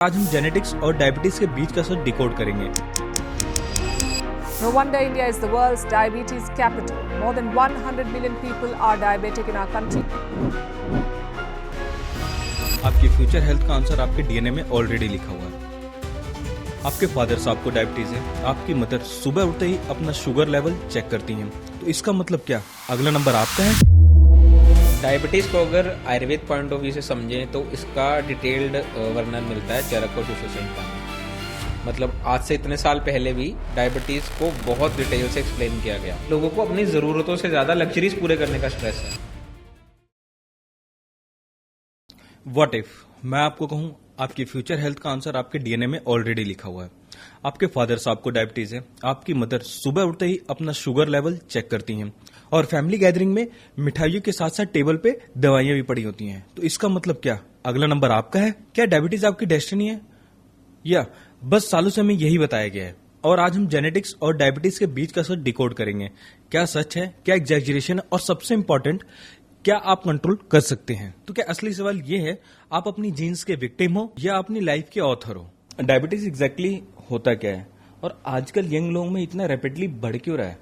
आज हम जेनेटिक्स और डायबिटीज के बीच का सच डिकोड करेंगे। No wonder India is the world's diabetes capital. More than 100 million people are diabetic in our country. आपके फ्यूचर हेल्थ का आंसर आपके डीएनए में ऑलरेडी लिखा हुआ है। आपके फादर साहब को डायबिटीज है, आपकी मदर सुबह उठते ही अपना शुगर लेवल चेक करती हैं। तो इसका मतलब क्या अगला नंबर आपका है? डायबिटीज़ को अगर आयुर्वेद पॉइंट ऑफ व्यू से समझें तो इसका डिटेल्ड वर्णन मिलता है चरक और शिशु संहिता में। मतलब आज से इतने साल पहले भी डायबिटीज़ को बहुत डिटेल से एक्सप्लेन किया गया। लोगों को अपनी ज़रूरतों से ज़्यादा लग्जरीज पूरे करने का स्ट्रेस है। व्हाट इफ मैं आपको कहूं आपकी फ्यूचर हेल्थ का आंसर आपके डीएनए में ऑलरेडी लिखा हुआ है। आपके फादर साहब को डायबिटीज है, आपकी मदर सुबह उठते ही अपना शुगर लेवल चेक करती हैं और फैमिली गैदरिंग में मिठाइयों के साथ साथ टेबल पे दवाइयां भी पड़ी होती हैं। तो इसका मतलब क्या अगला नंबर आपका है? क्या डायबिटीज आपकी डेस्टिनी है या बस सालों से हमें यही बताया गया है? और आज हम जेनेटिक्स और डायबिटीज के बीच का सच डिकोड करेंगे। क्या सच है, क्या एग्जैजरेशन है, और सबसे इंपॉर्टेंट क्या आप कंट्रोल कर सकते हैं? तो क्या असली सवाल ये है आप अपनी जीन्स के विक्टिम हो या अपनी लाइफ के ऑथर हो? डायबिटीज एग्जैक्टली होता क्या है और आजकल यंग लोगों में इतना रैपिडली बढ़ क्यों रहा है?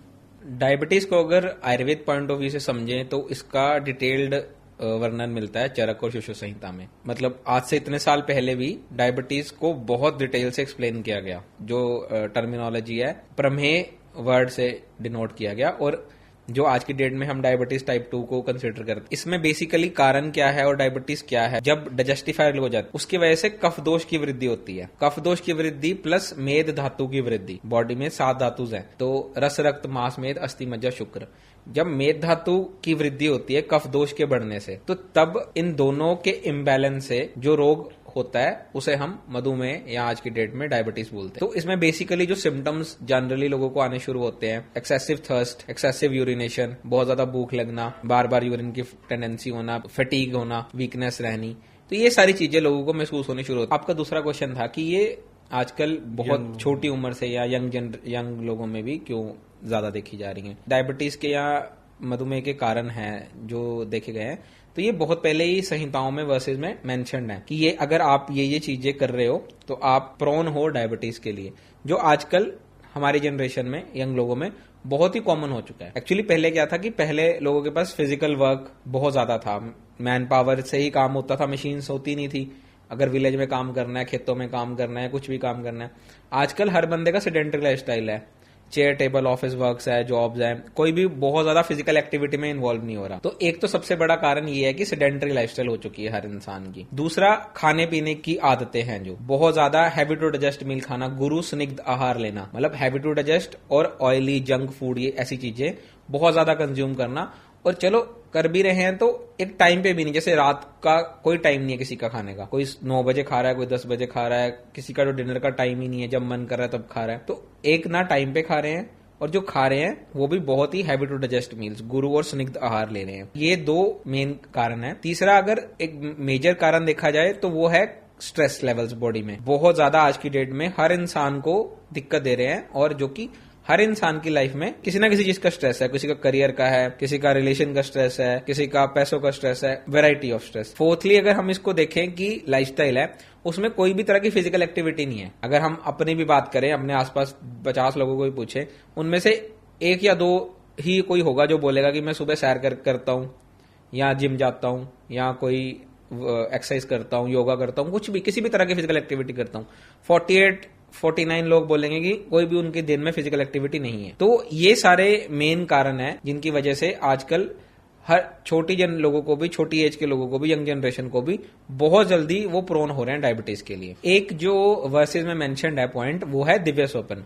डायबिटीज़ को अगर आयुर्वेद पॉइंट ऑफ व्यू से समझें तो इसका डिटेल्ड वर्णन मिलता है चरक और शिशु संहिता में। मतलब आज से इतने साल पहले भी डायबिटीज़ को बहुत डिटेल से एक्सप्लेन किया गया। जो टर्मिनोलॉजी है प्रमेय वर्ड से डिनोट किया गया और जो आज की डेट में हम डायबिटीज टाइप 2 को कंसिडर करते हैं। इसमें बेसिकली कारण क्या है और डायबिटीज क्या है। जब डाइजेस्टिफायर हो जाता है उसकी वजह से कफ दोष की वृद्धि होती है। कफ दोष की वृद्धि प्लस मेद धातु की वृद्धि। बॉडी में 7 धातुज हैं तो रस, रक्त, मांस, मेद, अस्थि, मज्जा, शुक्र। जब मेद धातु की वृद्धि होती है कफ दोष के बढ़ने से, तो तब इन दोनों के इम्बैलेंस से जो रोग होता है उसे हम मधुमेह या आज की डेट में डायबिटीज बोलते हैं। तो इसमें बेसिकली जो सिम्टम्स जनरली लोगों को आने शुरू होते हैं, एक्सेसिव थर्स्ट, एक्सेसिव यूरिनेशन, बहुत ज्यादा भूख लगना, बार बार यूरिन की टेंडेंसी होना, फटीग होना, वीकनेस रहनी, तो ये सारी चीजें लोगों को महसूस होनी शुरू होती है। आपका दूसरा क्वेश्चन था कि ये आजकल बहुत छोटी उम्र से या यंग लोगों में भी क्यों ज्यादा देखी जा रही है। डायबिटीज के या मधुमेह के कारण हैं जो देखे गए हैं, तो ये बहुत पहले ही संहिताओं में वर्सेज में मेंशन्ड है कि ये अगर आप ये चीजें कर रहे हो तो आप प्रोन हो डायबिटीज के लिए, जो आजकल हमारी जनरेशन में यंग लोगों में बहुत ही कॉमन हो चुका है। एक्चुअली पहले क्या था कि पहले लोगों के पास फिजिकल वर्क बहुत ज्यादा था, मैन पावर से ही काम होता था, मशीन्स होती नहीं थी। अगर विलेज में काम करना है, खेतों में काम करना है, कुछ भी काम करना है, आजकल हर बंदे का सेडेंटरी लाइफस्टाइल है। चेयर टेबल ऑफिस वर्क्स है, जॉब्स है, कोई भी बहुत ज्यादा फिजिकल एक्टिविटी में इन्वॉल्व नहीं हो रहा। तो एक तो सबसे बड़ा कारण ये है कि सेडेंटरी लाइफस्टाइल हो चुकी है हर इंसान की। दूसरा, खाने पीने की आदतें हैं जो बहुत ज्यादा हैवी टू डाइजेस्ट मील खाना, गुरु स्निग्ध आहार लेना, मतलब हैवी टू डाइजेस्ट और ऑयली जंक फूड, ये ऐसी चीजें बहुत ज्यादा कंज्यूम करना। और चलो कर भी रहे हैं तो एक टाइम पे भी नहीं, जैसे रात का कोई टाइम नहीं है किसी का खाने का, कोई 9 बजे खा रहा है, कोई 10 बजे खा रहा है, किसी का तो डिनर का टाइम ही नहीं है, जब मन कर रहा है तब खा रहा है। तो एक ना टाइम पे खा रहे हैं और जो खा रहे हैं वो भी बहुत ही हैवी टू डाइजेस्ट मील्स, गुरु और स्निग्ध आहार ले रहे हैं। ये 2 मेन कारण है। तीसरा अगर एक मेजर कारण देखा जाए तो वो है स्ट्रेस लेवल्स बॉडी में बहुत ज्यादा आज की डेट में हर इंसान को दिक्कत दे रहे हैं, और जो कि हर इंसान की लाइफ में किसी ना किसी चीज का स्ट्रेस है। किसी का करियर का है, किसी का रिलेशन का स्ट्रेस है, किसी का पैसों का स्ट्रेस है, वैरायटी ऑफ स्ट्रेस। फोर्थली अगर हम इसको देखें कि लाइफस्टाइल है, उसमें कोई भी तरह की फिजिकल एक्टिविटी नहीं है। अगर हम अपनी भी बात करें, अपने आसपास 50 लोगों को भी पूछे, उनमें से 1 या 2 ही कोई होगा जो बोलेगा कि मैं सुबह सैर करता हूँ या जिम जाता हूँ या कोई एक्सरसाइज करता हूँ, योगा करता हूँ, कुछ भी किसी भी तरह की फिजिकल एक्टिविटी करता हूँ। 48-49 लोग बोलेंगे कि कोई भी उनके दिन में फिजिकल एक्टिविटी नहीं है। तो ये सारे मेन कारण हैं जिनकी वजह से आजकल हर छोटी लोगों को भी, छोटी एज के लोगों को भी, यंग जनरेशन को भी बहुत जल्दी वो प्रोन हो रहे हैं डायबिटीज के लिए। एक जो वर्सेज में मेंशन्ड है पॉइंट, वो है दिव्य स्वप्न।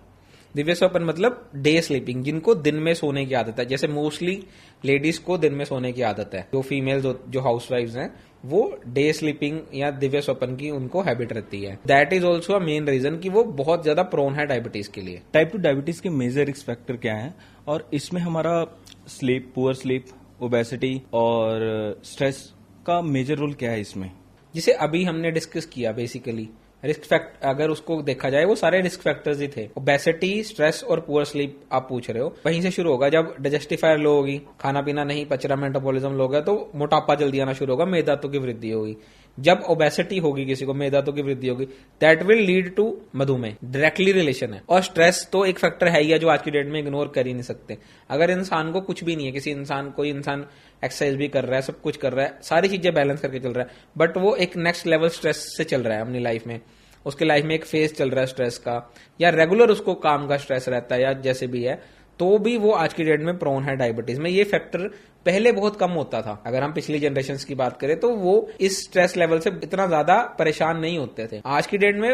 दिव्य स्वप्न मतलब डे स्लीपिंग, जिनको दिन में सोने की आदत है। जैसे मोस्टली लेडीज को दिन में सोने की आदत है, जो फीमेल्स जो हाउसवाइफ्स हैं वो डे स्लीपिंग या दिव्य स्वप्न की उनको हैबिट रहती है। That is also a main reason कि वो बहुत ज्यादा प्रोन है डायबिटीज के लिए। टाइप 2 डायबिटीज के मेजर रिस्क फैक्टर क्या है और इसमें हमारा स्लीप, पुअर स्लीप, ओबेसिटी और स्ट्रेस का मेजर रोल क्या है इसमें? जिसे अभी हमने डिस्कस किया, बेसिकली रिस्क फैक्टर अगर उसको देखा जाए वो सारे रिस्क फैक्टर्स ही थे। ओबेसिटी, स्ट्रेस और पुअर स्लीप आप पूछ रहे हो, वहीं से शुरू होगा। जब डाइजेस्टिफायर लो होगी, खाना पीना नहीं पच रहा, मेटाबॉलिज्म लो गया, तो मोटापा जल्दी आना शुरू होगा, मेद धातु की वृद्धि होगी। जब ओबेसिटी होगी, किसी को मेदातों की वृद्धि होगी, दैट विल लीड टू मधुमेह, डायरेक्टली रिलेशन है। और स्ट्रेस तो एक फैक्टर है ही है जो आज की डेट में इग्नोर कर ही नहीं सकते। अगर इंसान को कुछ भी नहीं है, कोई इंसान एक्सरसाइज भी कर रहा है, सब कुछ कर रहा है, सारी चीजें बैलेंस करके चल रहा है, बट वो एक नेक्स्ट लेवल स्ट्रेस से चल रहा है अपनी लाइफ में, उसके लाइफ में एक फेज चल रहा है स्ट्रेस का, या रेगुलर उसको काम का स्ट्रेस रहता है, या जैसे भी है, तो भी वो आज की डेट में प्रोन है डायबिटीज में। ये फैक्टर पहले बहुत कम होता था। अगर हम पिछली जनरेशन की बात करें तो वो इस स्ट्रेस लेवल से इतना ज्यादा परेशान नहीं होते थे। आज की डेट में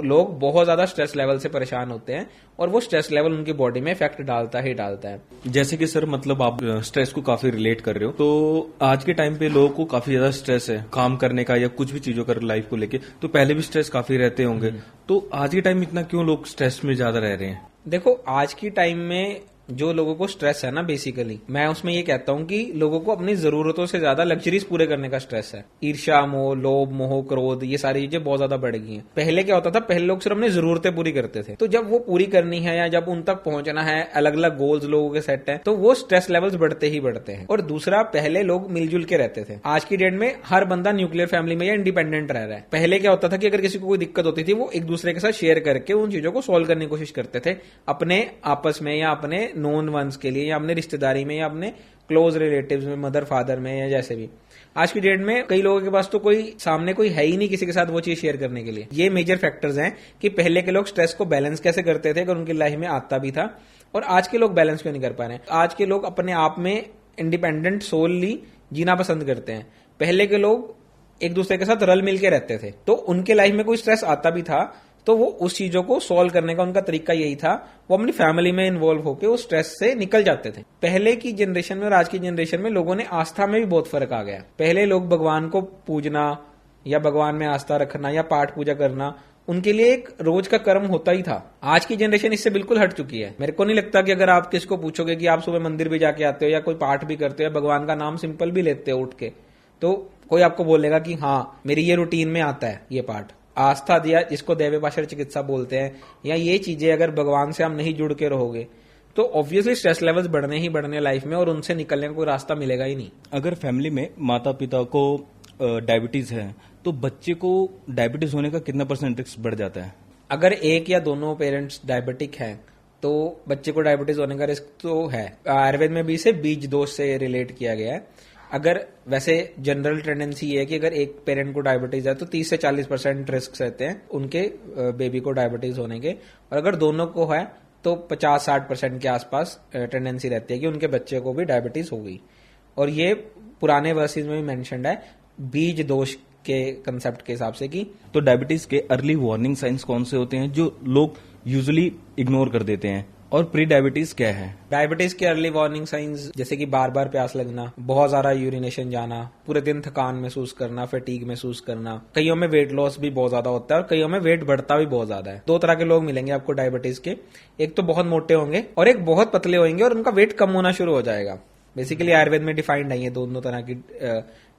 लोग बहुत ज्यादा स्ट्रेस लेवल से परेशान होते हैं, और वो स्ट्रेस लेवल उनकी बॉडी में इफेक्ट डालता ही डालता है। जैसे कि सर मतलब आप स्ट्रेस को काफी रिलेट कर रहे हो, तो आज के टाइम पे लोगों को काफी ज्यादा स्ट्रेस है काम करने का या कुछ भी चीजों का लाइफ को लेके, तो पहले भी स्ट्रेस काफी रहते होंगे, तो आज के टाइम में इतना क्यों लोग स्ट्रेस में ज्यादा रह रहे हैं? देखो, आज की टाइम में जो लोगों को स्ट्रेस है ना, बेसिकली मैं उसमें ये कहता हूं कि लोगों को अपनी जरूरतों से ज्यादा लग्जरीज पूरे करने का स्ट्रेस है। ईर्ष्या, मोह, लोभ, मोह, क्रोध, ये सारी चीजें बहुत ज्यादा बढ़ गई हैं। पहले क्या होता था, पहले लोग सिर्फ अपनी जरूरतें पूरी करते थे, तो जब वो पूरी करनी है या जब उन तक पहुंचना है, अलग अलग गोल्स लोगों के सेट हैं, तो वो स्ट्रेस लेवल्स बढ़ते ही बढ़ते हैं। और दूसरा, पहले लोग मिलजुल के रहते थे। आज की डेट में हर बंदा न्यूक्लियर फैमिली में या इंडिपेंडेंट रह रहा है। पहले क्या होता था कि अगर किसी को कोई दिक्कत होती थी, वो एक दूसरे के साथ शेयर करके उन चीजों को सॉल्व करने की कोशिश करते थे, अपने आपस में या अपने नोन वंस के लिए, या अपने रिश्तेदारी में, या अपने क्लोज रिलेटिव्स में, मदर फादर में, या जैसे भी। आज की डेट में कई लोगों के पास तो कोई सामने कोई है ही नहीं किसी के साथ वो चीज शेयर करने के लिए। ये मेजर फैक्टर्स हैं कि पहले के लोग स्ट्रेस को बैलेंस कैसे करते थे अगर उनकी लाइफ में आता भी था, और आज के लोग बैलेंस क्यों नहीं कर पा रहे हैं। आज के लोग अपने आप में इंडिपेंडेंट सोलली जीना पसंद करते हैं। पहले के लोग एक दूसरे के साथ रल मिल के रहते थे, तो उनके लाइफ में कोई स्ट्रेस आता भी था तो वो उस चीजों को सॉल्व करने का उनका तरीका यही था, वो अपनी फैमिली में इन्वॉल्व होकर उस स्ट्रेस से निकल जाते थे। पहले की जनरेशन में और आज की जनरेशन में लोगों ने आस्था में भी बहुत फर्क आ गया। पहले लोग भगवान को पूजना या भगवान में आस्था रखना या पाठ पूजा करना उनके लिए एक रोज का कर्म होता ही था। आज की जनरेशन इससे बिल्कुल हट चुकी है। मेरे को नहीं लगता कि अगर आप किसको पूछोगे कि आप सुबह मंदिर भी जाके आते हो या कोई पाठ भी करते हो या भगवान का नाम सिंपल भी लेते हो उठ के, तो कोई आपको बोलेगा कि हाँ मेरी ये रूटीन में आता है ये पाठ। आस्था दिया, जिसको दैव भाषा चिकित्सा बोलते हैं, या ये चीजें अगर भगवान से हम नहीं जुड़ के रहोगे तो ऑब्वियसली स्ट्रेस लेवल्स बढ़ने ही बढ़ने लाइफ में, और उनसे निकलने का कोई रास्ता मिलेगा ही नहीं। अगर फैमिली में माता पिता को डायबिटीज है तो बच्चे को डायबिटीज होने का कितना % रिस्क बढ़ जाता है? अगर एक या दोनों पेरेंट्स डायबिटिक हैं तो बच्चे को डायबिटीज होने का रिस्क तो है। आयुर्वेद में भी इसे बीज दोष से रिलेट किया गया है। अगर वैसे जनरल टेंडेंसी ये है कि अगर एक पेरेंट को डायबिटीज है तो 30 से 40% रिस्क रहते हैं उनके बेबी को डायबिटीज होने के, और अगर दोनों को है तो 50-60% के आसपास टेंडेंसी रहती है कि उनके बच्चे को भी डायबिटीज होगी। और ये पुराने वर्सेस में भी मेंशन्ड है बीज दोष के कंसेप्ट के हिसाब से कि तो डायबिटीज के अर्ली वार्निंग साइंस कौन से होते हैं जो लोग यूजुअली इग्नोर कर देते हैं, और प्री डायबिटीज क्या है? डायबिटीज के अर्ली वार्निंग साइंस जैसे कि बार बार प्यास लगना, बहुत ज्यादा यूरिनेशन जाना, पूरे दिन थकान महसूस करना, फटीग महसूस करना, कईयों में वेट लॉस भी बहुत ज्यादा होता है और कईयों में वेट बढ़ता भी बहुत ज्यादा है। दो तरह के लोग मिलेंगे आपको डायबिटीज के, एक तो बहुत मोटे होंगे और एक बहुत पतले होंगे और उनका वेट कम होना शुरू हो जाएगा। बेसिकली आयुर्वेद में डिफाइंड है ये दोनों तरह की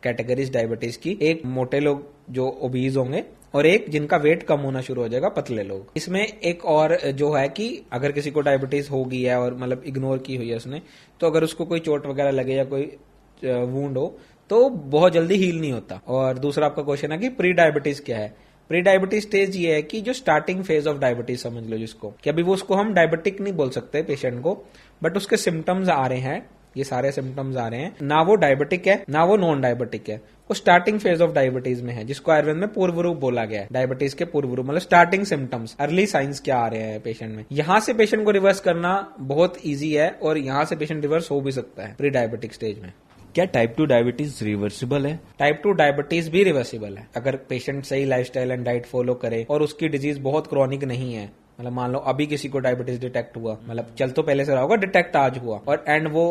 कैटेगरीज डायबिटीज की, एक मोटे लोग जो ओबीज होंगे और एक जिनका वेट कम होना शुरू हो जाएगा, पतले लोग। इसमें एक और जो है कि अगर किसी को डायबिटीज हो गई है और मतलब इग्नोर की हुई है उसने, तो अगर उसको कोई चोट वगैरह लगे या कोई वुंड हो तो बहुत जल्दी हील नहीं होता। और दूसरा आपका क्वेश्चन है कि प्री डायबिटीज क्या है। प्री डायबिटीज स्टेज ये है कि जो स्टार्टिंग फेज ऑफ डायबिटीज समझ लो जिसको, कि अभी वो उसको हम डायबिटिक नहीं बोल सकते पेशेंट को, बट उसके सिम्टम्स आ रहे हैं, ये सारे सिम्टम्स आ रहे हैं, ना वो डायबिटिक है ना वो नॉन डायबिटिक है, वो स्टार्टिंग फेज ऑफ डायबिटीज में है, जिसको आयुर्वेद में पूर्व रूप बोला गया है। डायबिटीज के पूर्व रूप मतलब स्टार्टिंग सिम्टम्स, अर्ली साइंस क्या आ रहे हैं पेशेंट में। यहां से पेशेंट को रिवर्स करना बहुत ईजी है और यहां से पेशेंट रिवर्स हो भी सकता है प्री डायबिटिक स्टेज में। क्या टाइप 2 डायबिटीज रिवर्सिबल है? टाइप 2 डायबिटीज भी रिवर्सिबल है अगर पेशेंट सही लाइफस्टाइल एंड डाइट फॉलो करे और उसकी डिजीज बहुत क्रॉनिक नहीं है। मतलब मान लो अभी किसी को डायबिटीज डिटेक्ट हुआ, मतलब चल तो पहले से रहा होगा, डिटेक्ट आज हुआ, और एंड वो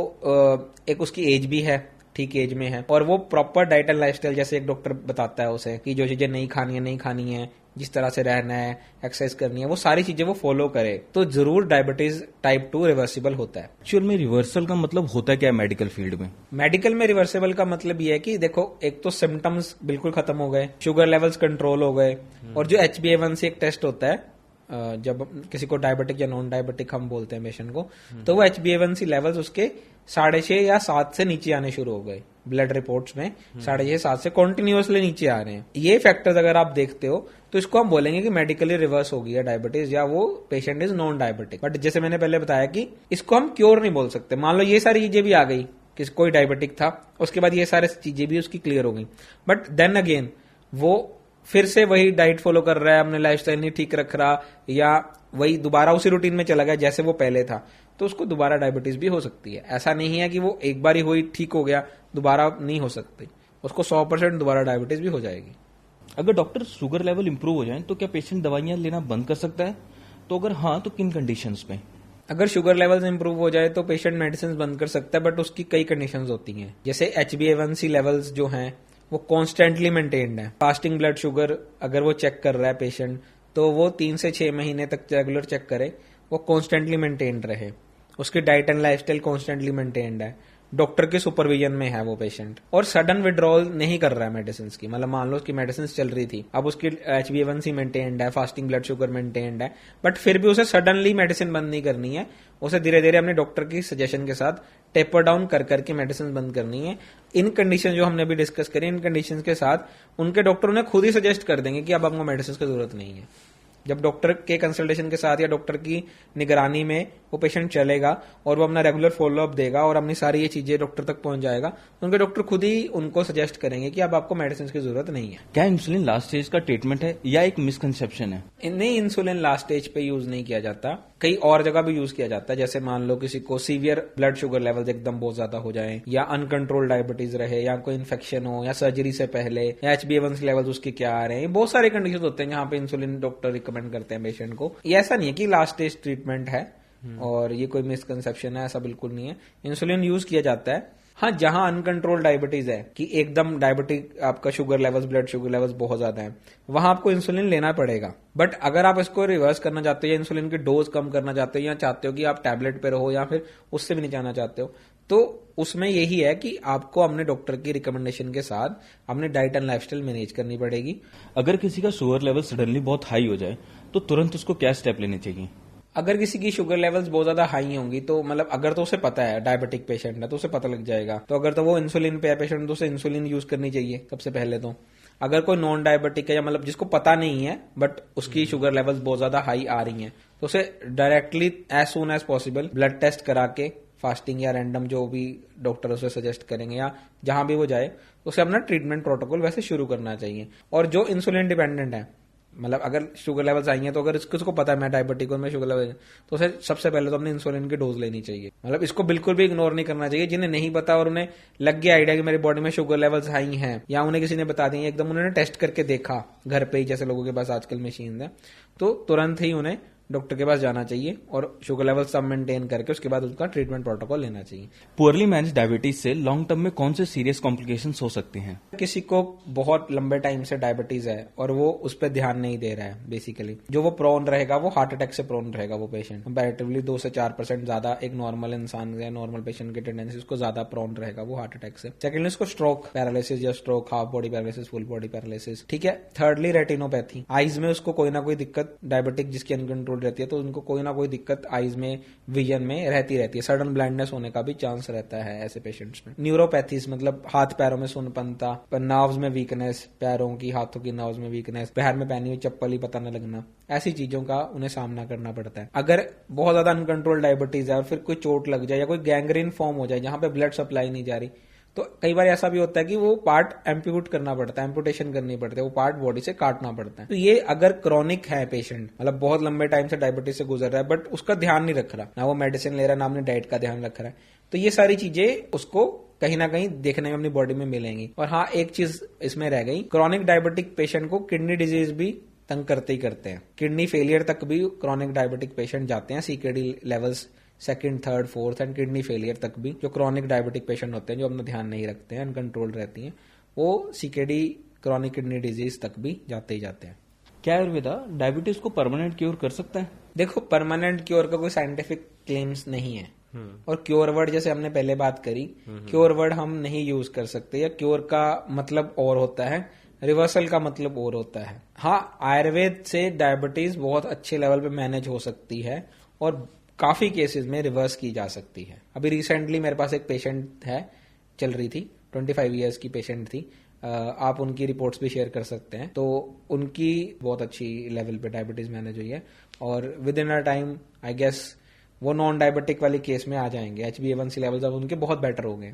एक उसकी एज भी है, ठीक एज में है, और वो प्रॉपर डाइट एंड लाइफस्टाइल जैसे एक डॉक्टर बताता है उसे कि जो चीजें नहीं खानी है, जिस तरह से रहना है, एक्सरसाइज करनी है, वो सारी चीजें वो फॉलो करे, तो जरूर डायबिटीज टाइप 2 रिवर्सिबल होता है। एक्चुअल में रिवर्सल का मतलब होता क्या है मेडिकल फील्ड में? मेडिकल में रिवर्सिबल का मतलब ये है कि देखो, एक तो सिम्टम्स बिल्कुल खत्म हो गए, शुगर लेवल्स कंट्रोल हो गए, और जो HbA1c एक टेस्ट होता है जब किसी को डायबिटिक या नॉन डायबिटिक हम बोलते हैं पेशेंट को, तो वो HbA1c लेवल्स उसके 6.5 या 7 से नीचे आने शुरू हो गए। ब्लड रिपोर्ट्स में 6.5-7 से कॉन्टिन्यूअसली नीचे आ रहे हैं। ये फैक्टर्स अगर आप देखते हो तो इसको हम बोलेंगे कि मेडिकली रिवर्स हो गई है डायबिटीज, या वो patient is non diabetic. But जैसे मैंने पहले बताया कि इसको हम क्योर नहीं बोल सकते। मान लो ये सारी चीजें भी आ गई कि कोई डायबिटिक था, उसके बाद ये सारी चीजें भी उसकी क्लियर हो गई, बट देन अगेन वो फिर से वही डाइट फॉलो कर रहा है, अपने लाइफस्टाइल नहीं ठीक रख रहा, या वही दोबारा उसी रूटीन में चला गया जैसे वो पहले था, तो उसको दोबारा डायबिटीज भी हो सकती है। ऐसा नहीं है कि वो एक बार ही हुई ठीक हो गया, दोबारा नहीं हो सकती, उसको 100% दोबारा डायबिटीज भी हो जाएगी। अगर डॉक्टर शुगर लेवल इंप्रूव हो जाए तो क्या पेशेंट दवाइयां लेना बंद कर सकता है? तो अगर हाँ तो किन कंडीशंस में? अगर शुगर लेवल्स इंप्रूव हो जाए तो पेशेंट मेडिसिन बंद कर सकता है, बट उसकी कई कंडीशंस होती हैं। जैसे HbA1c लेवल्स जो हैं वो कॉन्स्टेंटली मेंटेन्ड है। फास्टिंग ब्लड शुगर अगर वो चेक कर रहा है पेशेंट, तो वो 3 से 6 महीने तक रेगुलर चेक करे, वो कॉन्स्टेंटली मेंटेन्ड रहे। उसकी diet and lifestyle constantly maintained है, डॉक्टर के सुपरविजन में है वो पेशेंट, और सडन विड्रॉल नहीं कर रहा है मेडिसिन की। मतलब मान लो उसकी मेडिसिन चल रही थी, अब उसकी HbA1c मेंटेन्ड है, फास्टिंग ब्लड शुगर मेंटेन्ड है, बट फिर भी उसे सडनली मेडिसिन बंद नहीं करनी है, उसे धीरे धीरे अपने डॉक्टर की सजेशन के साथ टेपर डाउन कर करके मेडिसिन बंद करनी है। इन कंडीशन जो हमने अभी डिस्कस करी, इन कंडीशन के साथ उनके डॉक्टर उन्हें खुद ही सजेस्ट कर देंगे कि अब आपको मेडिसिन की जरूरत नहीं है। जब डॉक्टर के कंसल्टेशन के साथ या डॉक्टर की निगरानी में वो पेशेंट चलेगा और वो अपना रेगुलर फॉलोअप देगा और अपनी सारी ये चीजें डॉक्टर तक पहुंच जाएगा, तो उनके डॉक्टर खुद ही उनको सजेस्ट करेंगे कि अब आपको मेडिसिन की जरूरत नहीं है। क्या इंसुलिन लास्ट स्टेज का ट्रीटमेंट है या एक मिसकंसेप्शन है? नहीं, इंसुलिन लास्ट स्टेज पे यूज नहीं किया जाता, कई और जगह भी यूज किया जाता है। जैसे मान लो किसी को सीवियर ब्लड शुगर लेवल एकदम बहुत ज्यादा हो जाए, या अनकंट्रोल डायबिटीज रहे, या कोई इन्फेक्शन हो, या सर्जरी से पहले, या HbA1c लेवल उसके क्या आ रहे हैं, बहुत सारे कंडीशन होते हैं जहाँ पे इंसुलिन डॉक्टर रिकमेंड करते हैं पेशेंट को। ये ऐसा नहीं है कि लास्ट स्टेज ट्रीटमेंट है और ये कोई मिसकंसेप्शन है, ऐसा बिल्कुल नहीं है। इंसुलिन यूज किया जाता है हाँ जहां अनकंट्रोल डायबिटीज है, कि एकदम डायबिटिक आपका sugar levels, blood sugar levels बहुत ज्यादा है, वहां आपको इंसुलिन लेना पड़ेगा। बट अगर आप इसको रिवर्स करना चाहते हो या इंसुलिन की डोज कम करना चाहते हो, या चाहते हो कि आप टैबलेट पे रहो या फिर उससे भी नहीं जाना चाहते हो, तो उसमें यही है कि आपको अपने डॉक्टर की रिकमेंडेशन के साथ अपने डाइट एंड लाइफस्टाइल मैनेज करनी पड़ेगी। अगर किसी का शुगर लेवल सडनली बहुत हाई हो जाए तो तुरंत उसको क्या स्टेप लेने चाहिए? अगर किसी की शुगर लेवल्स बहुत ज्यादा हाई होंगी तो मतलब अगर तो उसे पता है डायबिटिक पेशेंट है तो उसे पता लग जाएगा, तो अगर तो वो इंसुलिन पे है पेशेंट तो उसे इंसुलिन यूज करनी चाहिए सबसे पहले। तो अगर कोई नॉन डायबिटिक है या मतलब जिसको पता नहीं है बट उसकी शुगर लेवल्स बहुत ज्यादा हाई आ रही हैं, तो उसे directly as soon as possible blood test करा के, फास्टिंग या रैंडम जो भी डॉक्टर उसे सजेस्ट करेंगे या जहां भी वो जाए, उसे अपना ट्रीटमेंट प्रोटोकॉल वैसे शुरू करना चाहिए। और जो इंसुलिन डिपेंडेंट है, मतलब अगर शुगर लेवल्स आई हैं तो अगर इसको पता है मैं डायबिटिक हूं, मैं शुगर लेवल, तो उसे सबसे पहले तो अपने इंसुलिन की डोज लेनी चाहिए। मतलब इसको बिल्कुल भी इग्नोर नहीं करना चाहिए। जिन्हें नहीं पता और उन्हें लग गया आइडिया कि मेरी बॉडी में शुगर लेवल्स हाई हैं, या उन्हें किसी ने बता दी, एकदम उन्होंने टेस्ट करके देखा घर पे ही, जैसे लोगों के पास आजकल मशीन है, तो तुरंत ही उन्हें डॉक्टर के पास जाना चाहिए और शुगर लेवल सब मेंटेन करके उसके बाद उसका ट्रीटमेंट प्रोटोकॉल लेना चाहिए। पुअरली मैनेज डायबिटीज से लॉन्ग टर्म में कौन से सीरियस कॉम्प्लिकेशंस हो सकते हैं? किसी को बहुत लंबे टाइम से डायबिटीज है और वो उस पर ध्यान नहीं दे रहा है, बेसिकली जो वो प्रोन रहेगा वो हार्ट अटैक से प्रोन रहेगा वो पेशेंट, कंपैरेटिवली 2 से 4% ज्यादा एक नॉर्मल इंसान या नॉर्मल पेशेंट की टेंडेंसी उसको ज्यादा प्रोन रहेगा वो हार्ट अटैक से। सेकेंडली उसको स्ट्रोक, पैरालिसिस या stroke, half body paralysis, full body paralysis, ठीक है। थर्डली रेटिनोपैथी, आईज में उसको कोई ना कोई दिक्कत, डायबिटिक जिसकी अनकंट्रोल रहती है तो उनको कोई ना कोई दिक्कत आईज में, विजन में रहती है, सडन ब्लाइंडनेस होने का भी चांस रहता है ऐसे पेशेंट्स में। न्यूरोपैथीज मतलब हाथ पैरों में सुनपनता, नर्व्स में वीकनेस, पैरों की, हाथों की नर्व्स में वीकनेस, पैर में पहनी हुई चप्पल ही पता न लगना, ऐसी चीजों का उन्हें सामना करना पड़ता है। अगर बहुत ज्यादा अनकंट्रोल डायबिटीज है और फिर कोई चोट लग जाए या कोई गैंग्रीन फॉर्म हो जाए जहां पे ब्लड सप्लाई नहीं जा रही, तो कई बार ऐसा भी होता है कि वो पार्ट एम्प्यूट करना पड़ता है, एम्पुटेशन करनी पड़ती है, वो पार्ट बॉडी से काटना पड़ता है। तो ये अगर क्रॉनिक है पेशेंट, मतलब बहुत लंबे टाइम से डायबिटीज से गुजर रहा है बट उसका ध्यान नहीं रख रहा, ना वो मेडिसिन ले रहा है ना अपने डाइट का ध्यान रख रहा है, तो ये सारी चीजें उसको कहीं ना कहीं देखने में अपनी बॉडी में मिलेंगी। और हाँ, एक चीज इसमें रह गई, क्रॉनिक डायबिटिक पेशेंट को किडनी डिजीज भी तंग करते ही करते हैं, किडनी फेलियर तक भी क्रॉनिक डायबिटिक पेशेंट जाते हैं, CKD levels 2nd, 3rd, 4th and kidney failure तक भी। जो क्रॉनिक डायबिटिक पेशेंट होते हैं जो अपना ध्यान नहीं रखते हैं, अनकंट्रोल रहती हैं, वो सीकेडी, क्रॉनिक किडनी डिजीज तक भी जाते ही जाते हैं। क्या आयुर्वेदा डायबिटीज को परमानेंट क्योर कर सकता है? देखो, परमानेंट क्योर का कोई साइंटिफिक क्लेम्स नहीं है, और क्योर वर्ड जैसे हमने पहले बात करी, क्योर वर्ड हम नहीं यूज कर सकते, या क्योर का मतलब और होता है, रिवर्सल का मतलब और होता है। हाँ, आयुर्वेद से डायबिटीज बहुत अच्छे लेवल पे मैनेज हो सकती है और काफी केसेस में रिवर्स की जा सकती है। अभी रिसेंटली मेरे पास एक पेशेंट है, चल रही थी, 25 ईयर्स की पेशेंट थी। आप उनकी रिपोर्ट्स भी शेयर कर सकते हैं। तो उनकी बहुत अच्छी लेवल पे डायबिटीज मैनेज हुई है और within a time I guess वो नॉन डायबिटिक वाली केस में आ जाएंगे। HbA1c लेवल्स अब उनके बहुत बेटर हो गए।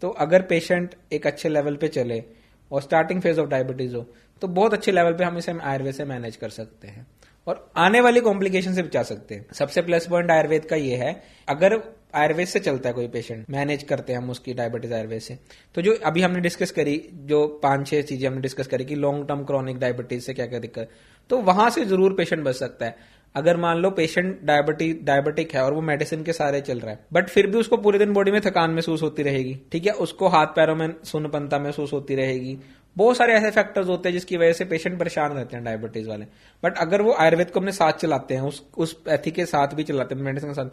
तो अगर पेशेंट एक अच्छे लेवल पे चले और स्टार्टिंग फेज ऑफ डायबिटीज हो तो बहुत अच्छे लेवल पे हम इसे आयुर्वेद से मैनेज कर सकते हैं और आने वाली कॉम्प्लिकेशन से बचा सकते हैं। सबसे प्लस पॉइंट आयुर्वेद का ये है, अगर आयुर्वेद से चलता है कोई पेशेंट, मैनेज करते हैं हम उसकी डायबिटीज आयुर्वेद से, तो जो अभी हमने डिस्कस करी, जो 5-6 चीजें हमने डिस्कस करी कि लॉन्ग टर्म क्रॉनिक डायबिटीज से क्या क्या दिक्कत, तो वहां से जरूर पेशेंट बच सकता है। अगर मान लो पेशेंट डायबिटिक है और वो मेडिसिन के सारे चल रहा है, बट फिर भी उसको पूरे दिन बॉडी में थकान महसूस होती रहेगी, ठीक है, उसको हाथ पैरों में सुन्नपनता महसूस होती रहेगी, बहुत सारे ऐसे फैक्टर्स होते हैं जिसकी वजह से पेशेंट परेशान रहते हैं डायबिटीज वाले। बट अगर वो आयुर्वेद को अपने साथ चलाते हैं, उस पैथी के साथ भी चलाते हैं, मेडिसिन के साथ,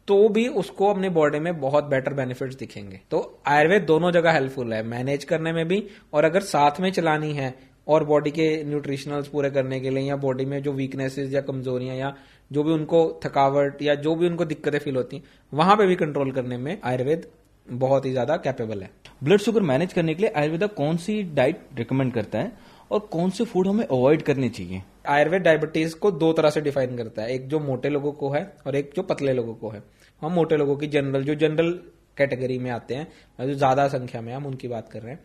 तो भी उसको अपनी बॉडी में बहुत बेटर बेनिफिट्स दिखेंगे। तो आयुर्वेद दोनों जगह हेल्पफुल है, मैनेज करने में भी, और अगर साथ में चलानी है और बॉडी के न्यूट्रिशनल्स पूरे करने के लिए, या बॉडी में जो वीकनेसेस या कमजोरियां या जो भी उनको थकावट या जो भी उनको दिक्कतें फील होती हैं, वहां पे भी कंट्रोल करने में आयुर्वेद बहुत ही ज्यादा कैपेबल है। ब्लड शुगर मैनेज करने के लिए आयुर्वेदा कौन सी डाइट रिकमेंड करता है और कौन से फूड हमें अवॉइड करनी चाहिए? आयुर्वेद डायबिटीज को 2 तरह से डिफाइन करता है, एक जो मोटे लोगों को है और एक जो पतले लोगों को है। हम मोटे लोगों की जनरल कैटेगरी में आते हैं, जो ज्यादा संख्या में हम उनकी बात कर रहे हैं।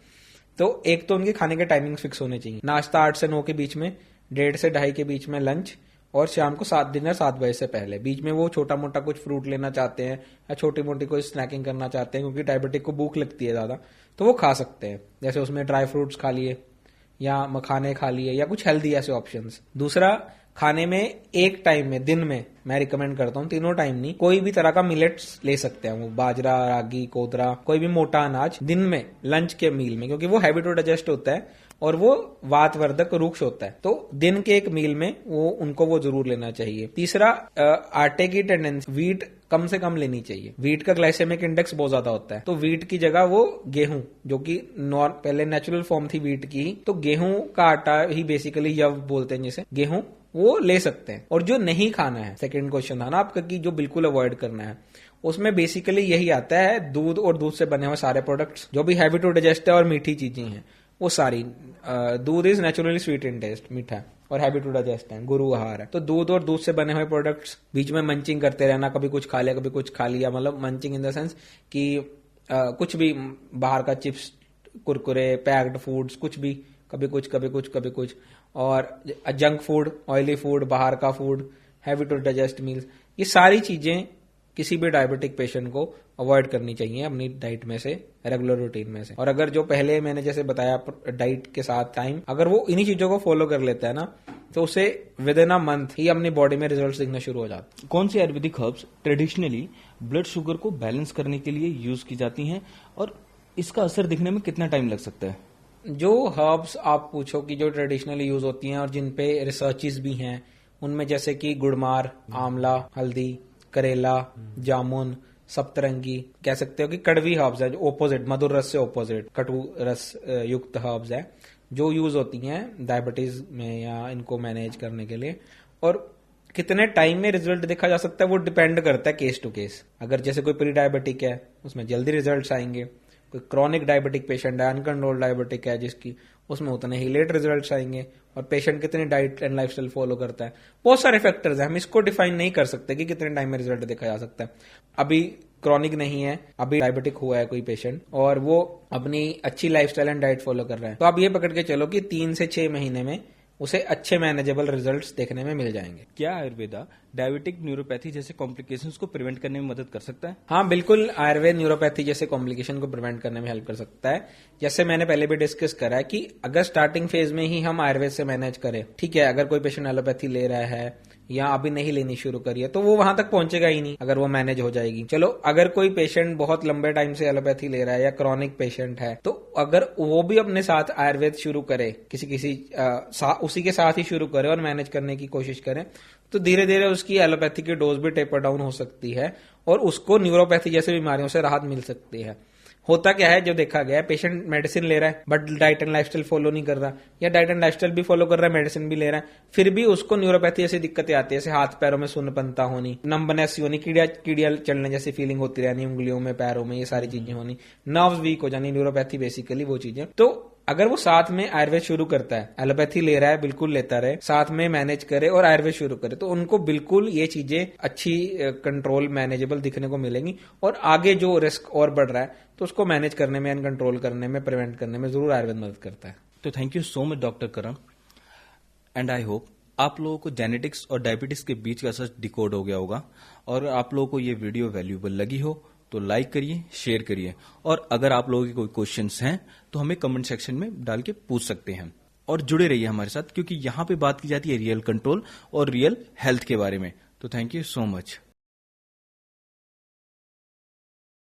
तो एक तो उनके खाने के टाइमिंग्स फिक्स होने चाहिए। नाश्ता 8 से 9 के बीच में, 1:30 से 2:30 के बीच में लंच, और शाम को डिनर 7 बजे से पहले। बीच में वो छोटा मोटा कुछ फ्रूट लेना चाहते हैं या छोटी मोटी कोई स्नैकिंग करना चाहते हैं, क्योंकि डायबिटिक को भूख लगती है ज्यादा, तो वो खा सकते हैं। जैसे उसमें ड्राई फ्रूट्स खा लिए या मखाने खा लिए या कुछ हेल्दी ऐसे ऑप्शंस। दूसरा, खाने में एक टाइम में, दिन में मैं रिकमेंड करता हूँ, तीनों टाइम नहीं, कोई भी तरह का मिलेट्स ले सकते हैं, वो बाजरा, रागी, कोदरा, कोई भी मोटा अनाज दिन में लंच के मील में, क्योंकि वो हैवी टू डाइजेस्ट होता है और वो वातवर्धक रूक्ष होता है। तो दिन के एक मील में उनको वो जरूर लेना चाहिए। तीसरा, आटे की टेंडेंसी, वीट कम से कम लेनी चाहिए। वीट का ग्लाइसेमिक इंडेक्स बहुत ज्यादा होता है, तो वीट की जगह वो गेहूं, जो कि पहले नेचुरल फॉर्म थी वीट की, तो गेहूं का आटा ही बेसिकली यव बोलते हैं जिसे, गेहूं, वो ले सकते हैं। और जो नहीं खाना है, सेकंड क्वेश्चन था ना आपका कि जो बिल्कुल अवॉइड करना है, उसमें बेसिकली यही आता है, दूध और दूध से बने हुए सारे प्रोडक्ट्स, जो भी हैवी टू डाइजेस्ट है और मीठी चीजें हैं वो सारी। Doodh is naturally sweet in taste, मीठा है, और हैवी टू डाइजेस्ट है, गुरु आहार है। तो दूध और दूध से बने हुए प्रोडक्ट्स, बीच में मंचिंग करते रहना, कभी कुछ खा लिया कभी कुछ खा लिया, मतलब मंचिंग इन द सेंस कि कुछ भी बाहर का चिप्स, कुरकुरे, पैक्ड फूड्स, कुछ भी, कभी कुछ कभी कुछ कभी कुछ, और जंक फूड, ऑयली फूड, बाहर का food, heavy to digest meals, ये सारी चीजें किसी भी डायबिटिक पेशेंट को अवॉइड करनी चाहिए अपनी डाइट में से, रेगुलर रूटीन में से। और अगर जो पहले मैंने जैसे बताया डाइट के साथ टाइम, अगर वो इन्हीं चीजों को फॉलो कर लेता है ना, तो उसे विद इन अ मंथ ही अपनी बॉडी में रिजल्ट दिखने शुरू हो जाते हैं। कौन सी ayurvedic herbs traditionally blood sugar को बैलेंस करने के लिए यूज की जाती हैं और इसका असर दिखने में कितना टाइम लग सकता है? जो हर्ब्स आप पूछो कि जो ट्रेडिशनली यूज होती हैं और जिन पे रिसर्चेस भी हैं, उनमें जैसे कि गुड़मार, आंवला, हल्दी, करेला, जामुन, सप्तरंगी, कह सकते हो कि कड़वी हर्ब्स है, जो ओपोजिट, मधुर रस से ओपोजिट कटु रस युक्त हर्ब्स है, जो यूज होती हैं डायबिटीज में या इनको मैनेज करने के लिए। और कितने टाइम में रिजल्ट देखा जा सकता है वो डिपेंड करता है केस टू केस। अगर जैसे कोई प्री डायबिटिक है, उसमें जल्दी रिजल्ट्स आएंगे। कोई क्रॉनिक डायबिटिक पेशेंट है, अनकंट्रोल्ड डायबिटिक है जिसकी, उसमें उतने ही लेट रिजल्ट्स आएंगे। और पेशेंट कितनी डाइट एंड लाइफस्टाइल फॉलो करता है, बहुत सारे फैक्टर्स हैं, हम इसको डिफाइन नहीं कर सकते कि कितने टाइम में रिजल्ट देखा जा सकता है। अभी क्रॉनिक नहीं है, अभी डायबिटिक हुआ है कोई पेशेंट और वो अपनी अच्छी लाइफस्टाइल एंड डाइट फॉलो कर रहा है, तो आप ये पकड़ के चलो कि 3 से 6 महीने में उसे अच्छे मैनेजेबल रिजल्ट्स देखने में मिल जाएंगे। क्या आयुर्वेदा डायबिटिक न्यूरोपैथी जैसे कॉम्प्लिकेशंस को प्रिवेंट करने में मदद कर सकता है? हाँ बिल्कुल, आयुर्वेद न्यूरोपैथी जैसे कॉम्प्लिकेशन को प्रिवेंट करने में हेल्प कर सकता है। जैसे मैंने पहले भी डिस्कस करा है कि अगर स्टार्टिंग फेज में ही हम आयुर्वेद से मैनेज करें, ठीक है, अगर कोई पेशेंट एलोपैथी ले रहा है या अभी नहीं लेनी शुरू करी है, तो वो वहां तक पहुंचेगा ही नहीं अगर वो मैनेज हो जाएगी। चलो, अगर कोई पेशेंट बहुत लंबे टाइम से एलोपैथी ले रहा है या क्रॉनिक पेशेंट है, तो अगर वो भी अपने साथ आयुर्वेद शुरू करे, उसी के साथ ही शुरू करे और मैनेज करने की कोशिश करे, तो धीरे धीरे उसकी एलोपैथी की डोज भी टेपर डाउन हो सकती है और उसको न्यूरोपैथी जैसे बीमारियों से राहत मिल सकती है। होता क्या है, जो देखा गया है, पेशेंट मेडिसिन ले रहा है but diet and lifestyle follow नहीं कर रहा, या डाइट एंड लाइफस्टाइल भी फॉलो कर रहा है, मेडिसिन भी ले रहा है, फिर भी उसको न्यूरोपैथी जैसी दिक्कतें आती है, जैसे हाथ पैरों में सुन्नपनता होनी, नंबनेस होनी, कीड़िया चलने जैसी फीलिंग होती रहनी उंगलियों में, पैरों में, ये सारी चीजें होनी, नर्व्स वीक हो जानी, न्यूरोपैथी बेसिकली वो चीजें। तो अगर वो साथ में आयुर्वेद शुरू करता है, एलोपैथी ले रहा है बिल्कुल लेता रहे, साथ में मैनेज करे और आयुर्वेद शुरू करे, तो उनको बिल्कुल ये चीजें अच्छी कंट्रोल मैनेजेबल दिखने को मिलेंगी, और आगे जो रिस्क और बढ़ रहा है तो उसको मैनेज करने में एंड कंट्रोल करने में, प्रिवेंट करने में जरूर आयुर्वेद मदद करता है। तो thank you so much doctor Karan, and I hope आप लोगों को जेनेटिक्स और डायबिटीज के बीच का सच डिकोड हो गया होगा, और आप लोगों को ये वीडियो वैल्यूएबल लगी हो तो लाइक करिए, शेयर करिए, और अगर आप लोगों के कोई क्वेश्चंस हैं तो हमें कमेंट सेक्शन में डाल के पूछ सकते हैं, और जुड़े रहिए हमारे साथ, क्योंकि यहाँ पे बात की जाती है रियल कंट्रोल और रियल हेल्थ के बारे में। तो थैंक यू सो मच।